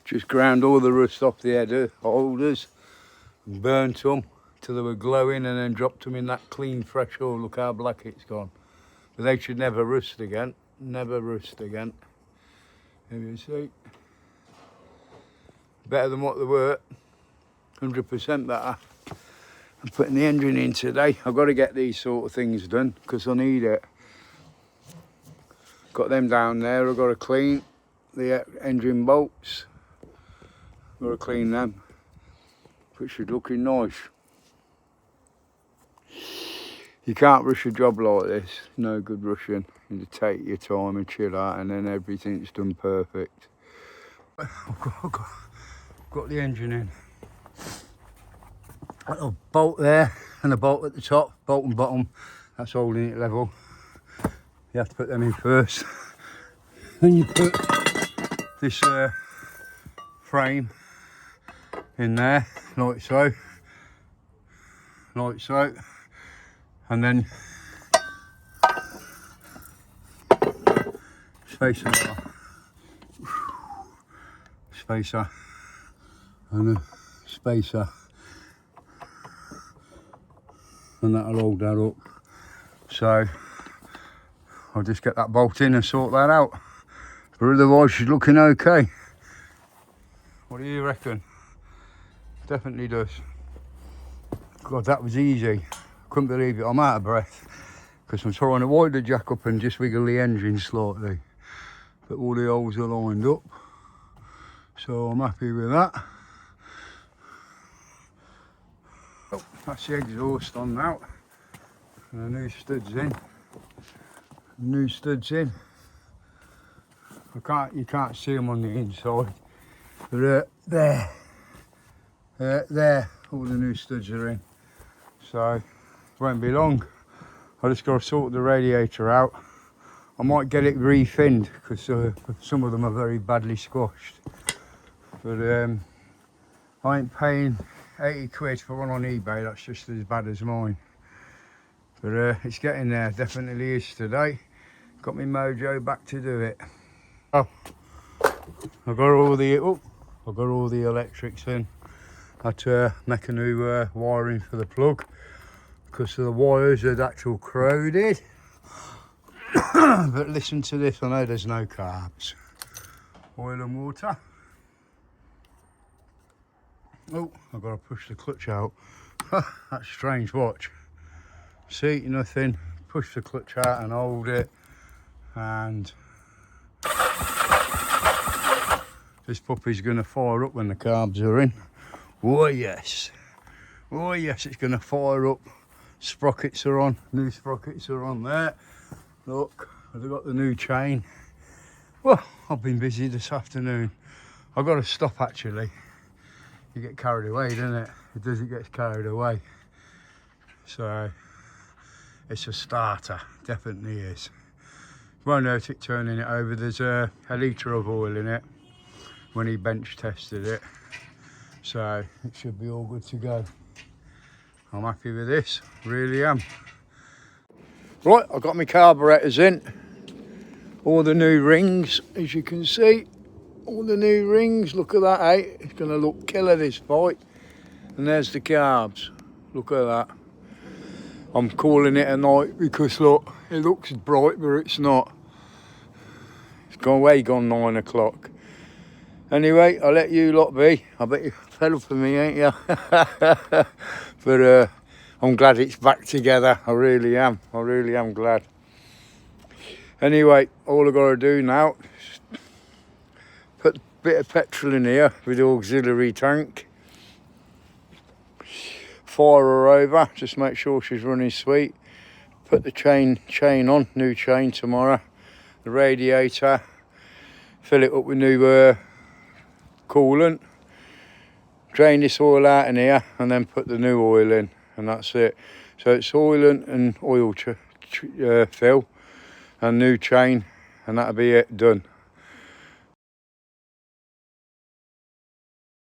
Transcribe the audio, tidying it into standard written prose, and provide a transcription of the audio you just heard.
Just ground all the rust off the header holders and burnt them till they were glowing, and then dropped them in that clean fresh oil. Look how black it's gone. But they should never rust again. Never rust again. Here you see. Better than what they were. 100% better. I'm putting the engine in today. I've got to get these sort of things done because I need it. Got them down there. I've got to clean the engine bolts. Got to clean them. Which should looking nice. You can't rush a job like this. No good rushing. You take your time and chill out, and then everything's done perfect. I've got the engine in. A bolt there and a bolt at the top, bolt and bottom. That's holding it level. You have to put them in first. Then you put this frame in there, like so, and then spacer, and a spacer, and that'll hold that up. So I'll just get that bolt in and sort that out, but otherwise she's looking okay. What do you reckon? Definitely does. God, that was easy. Couldn't believe it. I'm out of breath because I'm trying to wind the jack up and just wiggle the engine slightly, but all the holes are lined up, so I'm happy with that. Oh, that's the exhaust on now, and the new studs in. You can't see them on the inside, but there, all the new studs are in. So it won't be long. I just got to sort the radiator out. I might get it re-finned because some of them are very badly squashed. But I ain't paying 80 quid for one on eBay. That's just as bad as mine. But it's getting there. Definitely is today. Got my mojo back to do it. Oh, I've got all the electrics in. Had to make a new wiring for the plug because the wires had actual corroded. But listen to this, I know there's no carbs. Oil and water. Oh, I've got to push the clutch out. That's strange, watch. See, nothing. Push the clutch out and hold it. And this puppy's going to fire up when the carbs are in. Oh yes, it's going to fire up. Sprockets are on, new sprockets are on there. Look, I've got the new chain. Well, I've been busy this afternoon. I've got to stop actually. You get carried away, doesn't it? It does, it gets carried away. So, it's a starter, definitely is. Won't hurt it turning it over. There's a litre of oil in it when he bench tested it. So it should be all good to go. I'm happy with this, really am. Right, I've got my carburettors in. All the new rings, as you can see. All the new rings, look at that, eh? It's going to look killer, this fight. And there's the carbs, look at that. I'm calling it a night because look, it looks bright, but it's not. It's gone 9 o'clock. Anyway, I'll let you lot be. I bet you fed up for me, ain't you? But I'm glad it's back together. I really am glad. Anyway, all I've got to do now is put a bit of petrol in here with the auxiliary tank. Fire her over, just make sure she's running sweet. Put the chain on, new chain tomorrow. The radiator, fill it up with new coolant, drain this oil out in here and then put the new oil in, and that's it. So it's oil and oil fill and new chain, and that'll be it, done.